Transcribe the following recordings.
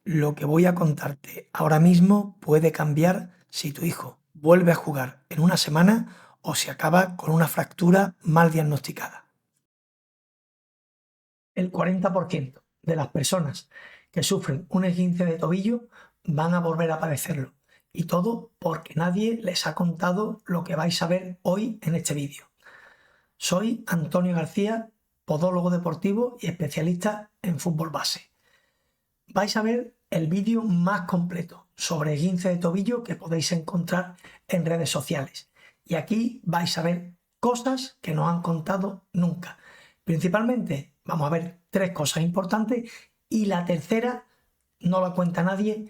Lo que voy a contarte ahora mismo puede cambiar si tu hijo vuelve a jugar en una semana o si acaba con una fractura mal diagnosticada. El 40% de las personas que sufren un esguince de tobillo van a volver a padecerlo. Y todo porque nadie les ha contado lo que vais a ver hoy en este vídeo. Soy Antonio García, podólogo deportivo y especialista en fútbol base. Vais a ver el vídeo más completo sobre esguince de tobillo que podéis encontrar en redes sociales. Y aquí vais a ver cosas que no han contado nunca. Principalmente vamos a ver 3 cosas importantes y la tercera no la cuenta nadie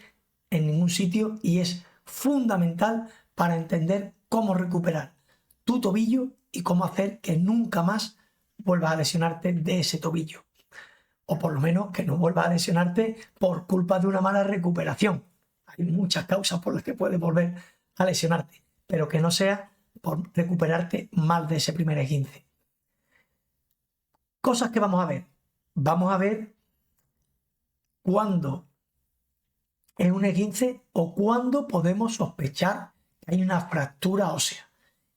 en ningún sitio y es fundamental para entender cómo recuperar tu tobillo y cómo hacer que nunca más vuelvas a lesionarte de ese tobillo. O por lo menos que no vuelvas a lesionarte por culpa de una mala recuperación. Hay muchas causas por las que puedes volver a lesionarte, pero que no sea por recuperarte mal de ese primer esguince. Cosas que vamos a ver. Vamos a ver cuándo es un esguince o cuándo podemos sospechar que hay una fractura ósea.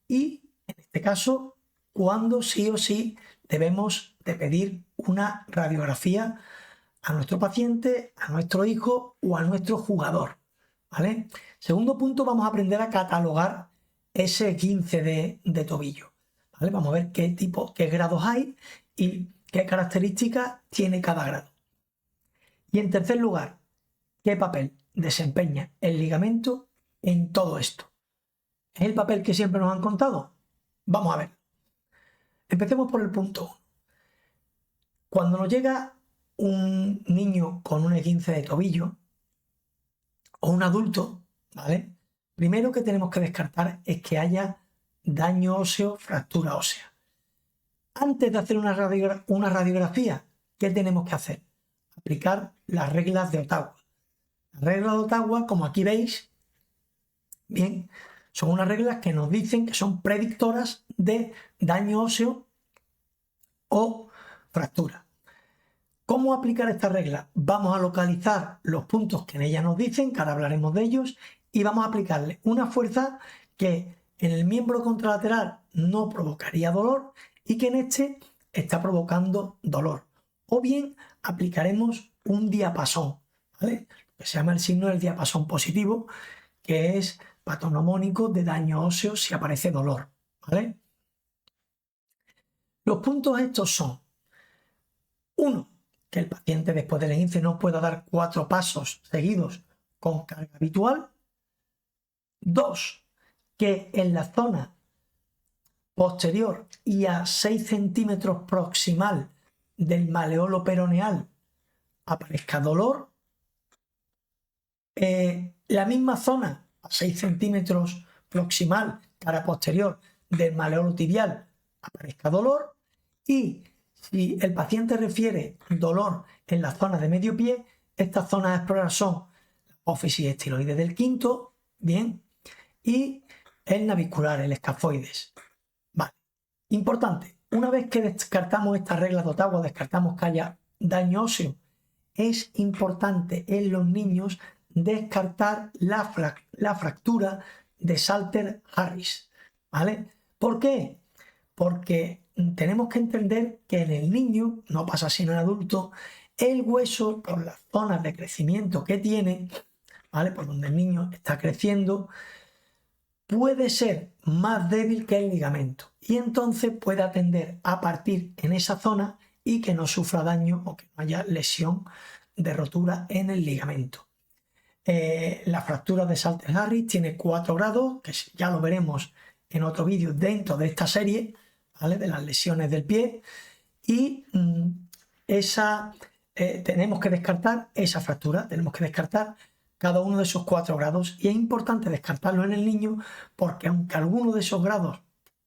Y en este caso, cuándo sí o sí debemos de pedir una radiografía a nuestro paciente, a nuestro hijo o a nuestro jugador, ¿vale? Segundo punto, vamos a aprender a catalogar ese esguince de tobillo, ¿vale? Vamos a ver qué grados hay y qué características tiene cada grado. Y en tercer lugar, qué papel desempeña el ligamento en todo esto. ¿Es el papel que siempre nos han contado? Vamos a ver. Empecemos por el punto 1. Cuando nos llega un niño con un esguince de tobillo o un adulto, ¿vale? Primero que tenemos que descartar es que haya daño óseo, fractura ósea. Antes de hacer una radiografía, ¿qué tenemos que hacer? Aplicar las reglas de Ottawa. Las reglas de Ottawa, como aquí veis, bien, son unas reglas que nos dicen que son predictoras de daño óseo o fractura. ¿Cómo aplicar esta regla? Vamos a localizar los puntos que en ella nos dicen, que ahora hablaremos de ellos, y vamos a aplicarle una fuerza que en el miembro contralateral no provocaría dolor y que en este está provocando dolor. O bien aplicaremos un diapasón, ¿vale? Que se llama el signo del diapasón positivo, que es patognomónico de daño óseo si aparece dolor, ¿vale? Los puntos estos son: 1. Que el paciente después del esguince no pueda dar 4 pasos seguidos con carga habitual. 2. Que en la zona posterior y a 6 centímetros proximal del maleolo peroneal aparezca dolor. La misma zona a 6 centímetros proximal, cara posterior del maleolo tibial, aparezca dolor. Y si el paciente refiere dolor en la zona de medio pie, estas zonas de explorar son la apófisis estiloide del quinto, bien, y el navicular, el escafoides. Vale, importante, una vez que descartamos esta regla de Ottawa, descartamos que haya daño óseo, es importante en los niños descartar la fractura de Salter-Harris, ¿vale? ¿Por qué? Porque tenemos que entender que en el niño, no pasa así en el adulto, el hueso, por las zonas de crecimiento que tiene, ¿vale? Por donde el niño está creciendo, puede ser más débil que el ligamento y entonces puede tender a partir en esa zona y que no sufra daño o que no haya lesión de rotura en el ligamento. La fractura de Salter-Harris tiene 4 grados, que ya lo veremos en otro vídeo dentro de esta serie, ¿vale? De las lesiones del pie, y tenemos que descartar esa fractura, tenemos que descartar cada uno de esos 4 grados, y es importante descartarlo en el niño porque aunque algunos de esos grados,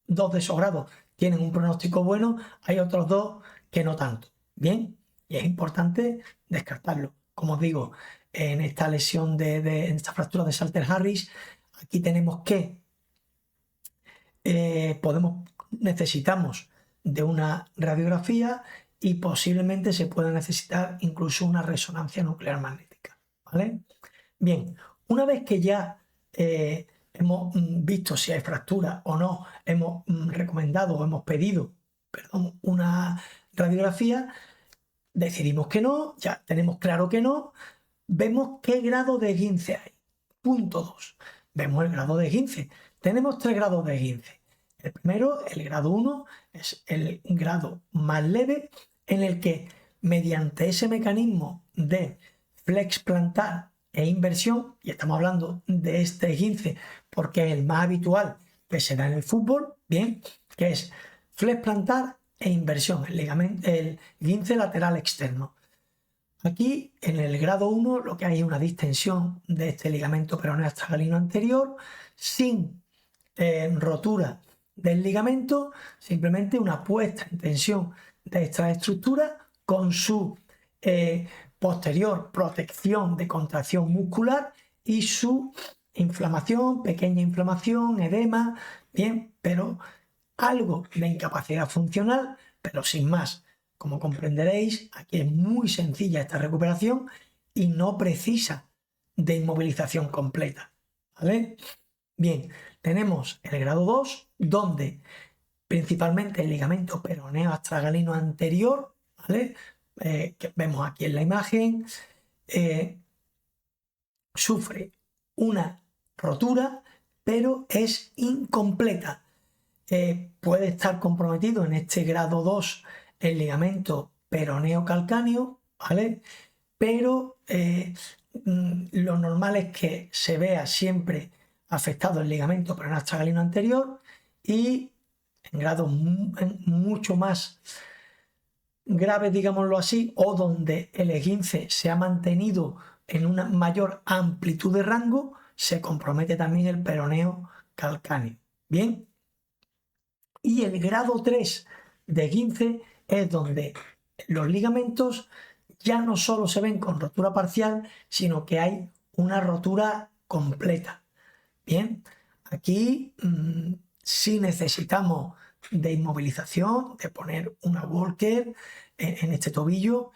2 de esos grados tienen un pronóstico bueno, hay otros 2 que no tanto, ¿bien? Y es importante descartarlo. Como os digo, en esta lesión en esta fractura de Salter-Harris, aquí tenemos que necesitamos de una radiografía y posiblemente se pueda necesitar incluso una resonancia nuclear magnética, ¿vale? Bien, una vez que ya hemos visto si hay fractura o no, hemos recomendado o hemos pedido, perdón, una radiografía, decidimos que no, ya tenemos claro que no, vemos qué grado de esguince hay. Punto 2. Vemos el grado de esguince. Tenemos 3 grados de esguince. El primero, el grado 1, es el grado más leve en el que mediante ese mecanismo de flex plantar e inversión, y estamos hablando de este esguince porque es el más habitual que se da en el fútbol, bien, que es flex plantar e inversión, el esguince lateral externo. Aquí, en el grado 1, lo que hay es una distensión de este ligamento peroneo astragalino anterior, sin rotura del ligamento, simplemente una puesta en tensión de esta estructura con su posterior protección de contracción muscular y su inflamación, pequeña inflamación, edema, bien, pero algo de incapacidad funcional, pero sin más. Como comprenderéis, aquí es muy sencilla esta recuperación y no precisa de inmovilización completa. ¿Vale? Bien, tenemos el grado 2, donde principalmente el ligamento peroneo astragalino anterior, ¿vale? Que vemos aquí en la imagen, sufre una rotura, pero es incompleta. Puede estar comprometido en este grado 2 el ligamento peroneo calcáneo, ¿vale? Pero lo normal es que se vea siempre afectado el ligamento peroneo astragalino anterior y en grados mucho más graves, digámoslo así, o donde el esguince se ha mantenido en una mayor amplitud de rango, se compromete también el peroneo calcáneo. Bien. Y el grado 3 de esguince es donde los ligamentos ya no solo se ven con rotura parcial, sino que hay una rotura completa. Bien, aquí sí necesitamos de inmovilización, de poner una walker en este tobillo,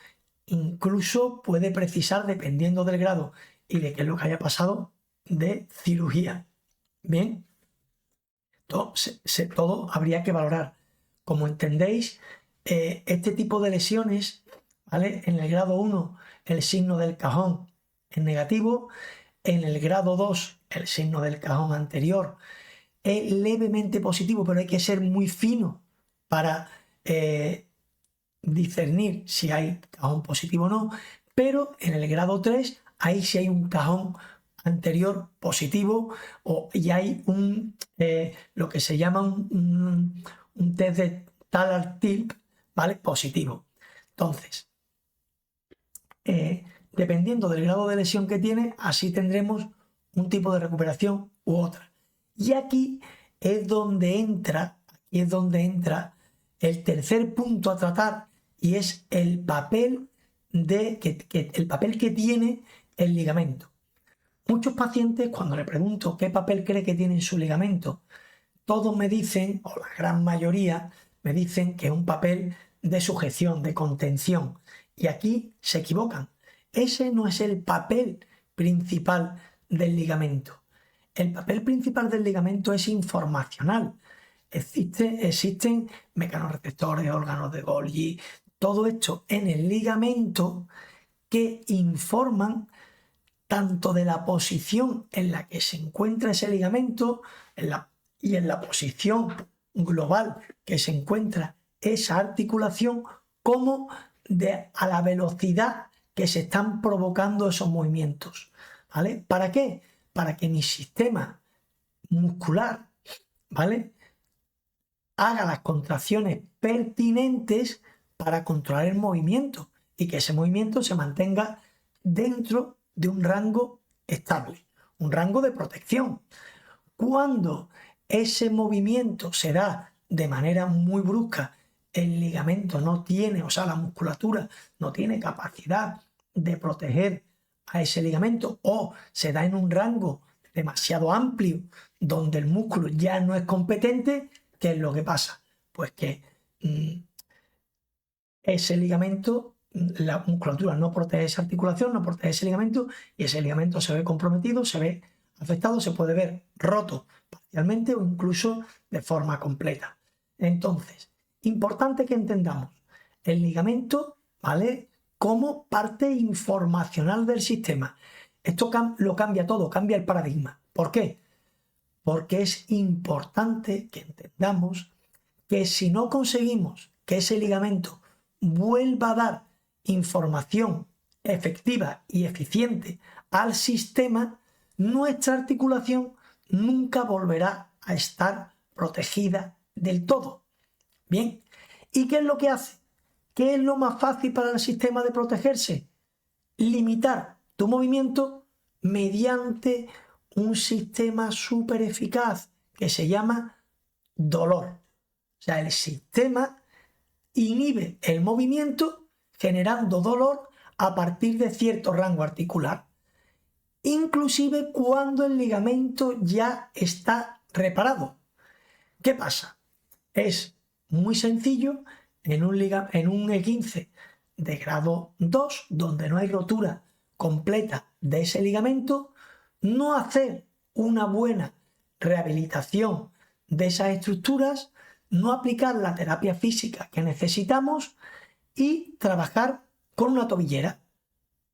incluso puede precisar, dependiendo del grado y de qué es lo que haya pasado, de cirugía. Bien. Todo habría que valorar. Como entendéis, este tipo de lesiones, ¿vale? En el grado 1 el signo del cajón es negativo, en el grado 2 el signo del cajón anterior es levemente positivo, pero hay que ser muy fino para discernir si hay cajón positivo o no, pero en el grado 3 ahí sí hay un cajón anterior positivo y hay lo que se llama un test de Talar-Tilp, ¿vale? Positivo. Entonces, dependiendo del grado de lesión que tiene, así tendremos un tipo de recuperación u otra. Y aquí es donde entra el tercer punto a tratar, y es el papel que tiene el ligamento. Muchos pacientes, cuando le pregunto qué papel cree que tiene en su ligamento, todos me dicen, o la gran mayoría, me dicen que es un papel de sujeción, de contención. Y aquí se equivocan. Ese no es el papel principal del ligamento. El papel principal del ligamento es informacional. Existen mecanorreceptores, órganos de Golgi, todo esto en el ligamento que informan tanto de la posición en la que se encuentra ese ligamento y en la posición global que se encuentra esa articulación, como a la velocidad que se están provocando esos movimientos. ¿Vale? ¿Para qué? Para que mi sistema muscular, ¿vale?, haga las contracciones pertinentes para controlar el movimiento y que ese movimiento se mantenga dentro de un rango estable, un rango de protección. Cuando ese movimiento se da de manera muy brusca, el ligamento no tiene, o sea, la musculatura no tiene capacidad de proteger a ese ligamento, o se da en un rango demasiado amplio donde el músculo ya no es competente, ¿qué es lo que pasa? Pues que ese ligamento la musculatura no protege esa articulación, no protege ese ligamento y ese ligamento se ve comprometido, se ve afectado, se puede ver roto parcialmente o incluso de forma completa. Entonces, importante que entendamos el ligamento, ¿vale?, como parte informacional del sistema. Esto lo cambia todo, cambia el paradigma. ¿Por qué? Porque es importante que entendamos que si no conseguimos que ese ligamento vuelva a dar información efectiva y eficiente al sistema, nuestra articulación nunca volverá a estar protegida del todo. Bien, ¿y qué es lo que hace? ¿Qué es lo más fácil para el sistema de protegerse? Limitar tu movimiento mediante un sistema súper eficaz que se llama dolor. O sea, el sistema inhibe el movimiento generando dolor a partir de cierto rango articular, inclusive cuando el ligamento ya está reparado. ¿Qué pasa? Es muy sencillo en un E15 de grado 2, donde no hay rotura completa de ese ligamento, no hacer una buena rehabilitación de esas estructuras, no aplicar la terapia física que necesitamos y trabajar con una tobillera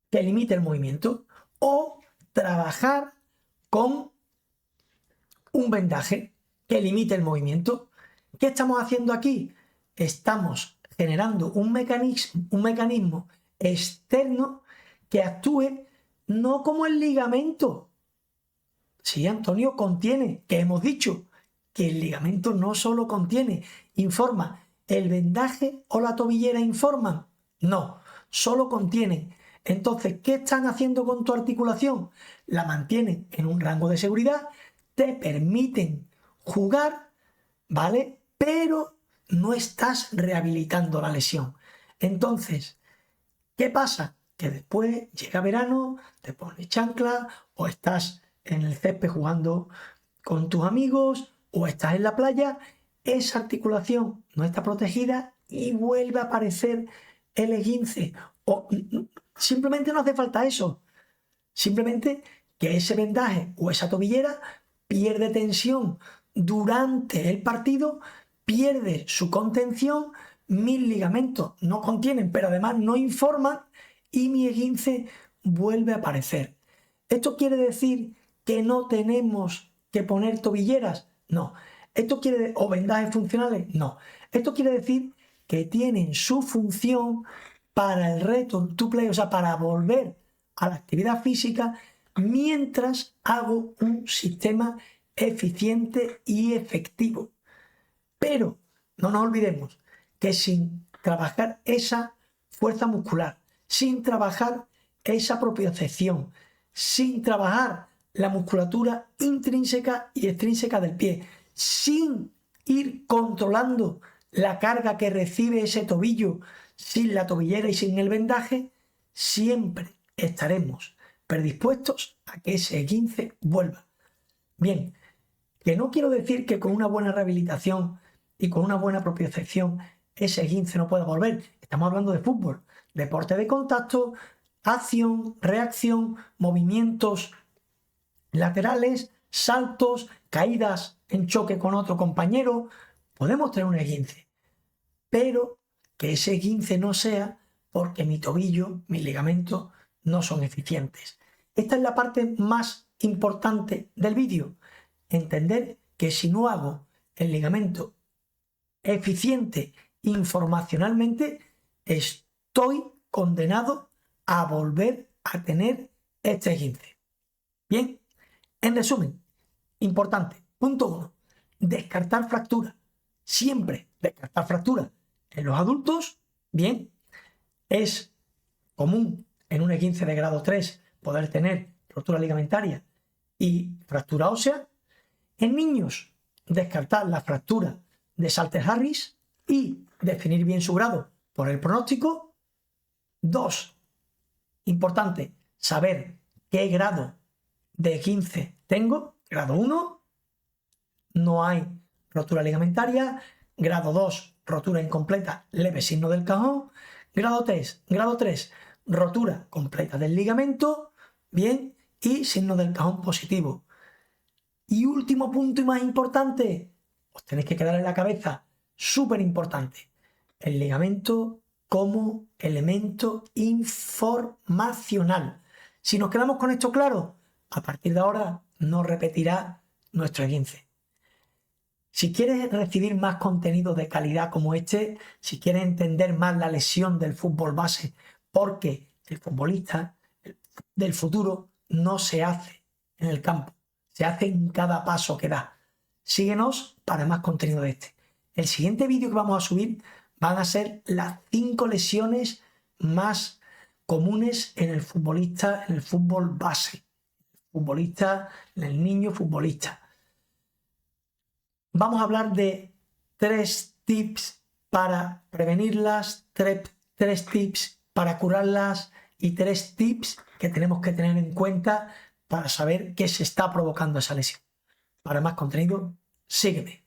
que limite el movimiento o trabajar con un vendaje que limite el movimiento. ¿Qué estamos haciendo aquí? Estamos generando un mecanismo externo que actúe no como el ligamento. Sí, Antonio, contiene, que hemos dicho que el ligamento no solo contiene, informa. ¿El vendaje o la tobillera informan? No, solo contienen. Entonces, ¿qué están haciendo con tu articulación? La mantienen en un rango de seguridad, te permiten jugar, ¿vale? Pero no estás rehabilitando la lesión. Entonces, ¿qué pasa? Que después llega verano, te pones chancla o estás en el césped jugando con tus amigos o estás en la playa, esa articulación no está protegida y vuelve a aparecer el E15. O simplemente no hace falta eso. Simplemente que ese vendaje o esa tobillera pierde tensión durante el partido, pierde su contención, mis ligamentos no contienen, pero además no informan y mi E15 vuelve a aparecer. ¿Esto quiere decir que no tenemos que poner tobilleras? No. ¿Esto quiere o vendajes funcionales? No. Esto quiere decir que tienen su función para el return to play, o sea, para volver a la actividad física mientras hago un sistema eficiente y efectivo. Pero no nos olvidemos que sin trabajar esa fuerza muscular, sin trabajar esa propiocepción, sin trabajar la musculatura intrínseca y extrínseca del pie, sin ir controlando la carga que recibe ese tobillo, sin la tobillera y sin el vendaje, siempre estaremos predispuestos a que ese E15 vuelva. Bien, que no quiero decir que con una buena rehabilitación y con una buena propiocepción ese E15 no pueda volver. Estamos hablando de fútbol, deporte de contacto, acción, reacción, movimientos laterales, saltos, caídas en choque con otro compañero. Podemos tener un E15, pero que ese E15 no sea porque mi tobillo, mis ligamentos no son eficientes. Esta es la parte más importante del vídeo. Entender que si no hago el ligamento eficiente informacionalmente, estoy condenado a volver a tener este E15. Bien, en resumen, importante, punto 1, descartar fractura. Siempre descartar fractura. En los adultos, bien, es común en un E15 de grado 3 poder tener rotura ligamentaria y fractura ósea. En niños, descartar la fractura de Salter-Harris y definir bien su grado por el pronóstico. 2, importante, saber qué grado de E15 tengo. Grado 1, no hay rotura ligamentaria. Grado 2, rotura incompleta, leve signo del cajón. Grado 3, rotura completa del ligamento, bien, y signo del cajón positivo. Y último punto y más importante, os tenéis que quedar en la cabeza, súper importante, el ligamento como elemento informacional. Si nos quedamos con esto claro, a partir de ahora no repetirá nuestro esguince. Si quieres recibir más contenido de calidad como este, si quieres entender más la lesión del fútbol base, porque el futbolista del futuro no se hace en el campo, se hace en cada paso que da. Síguenos para más contenido de este. El siguiente vídeo que vamos a subir van a ser las 5 lesiones más comunes en el futbolista, en el fútbol base, en el niño futbolista. Vamos a hablar de 3 tips para prevenirlas, 3 tips para curarlas y 3 tips que tenemos que tener en cuenta para saber qué se está provocando esa lesión. Para más contenido, sígueme.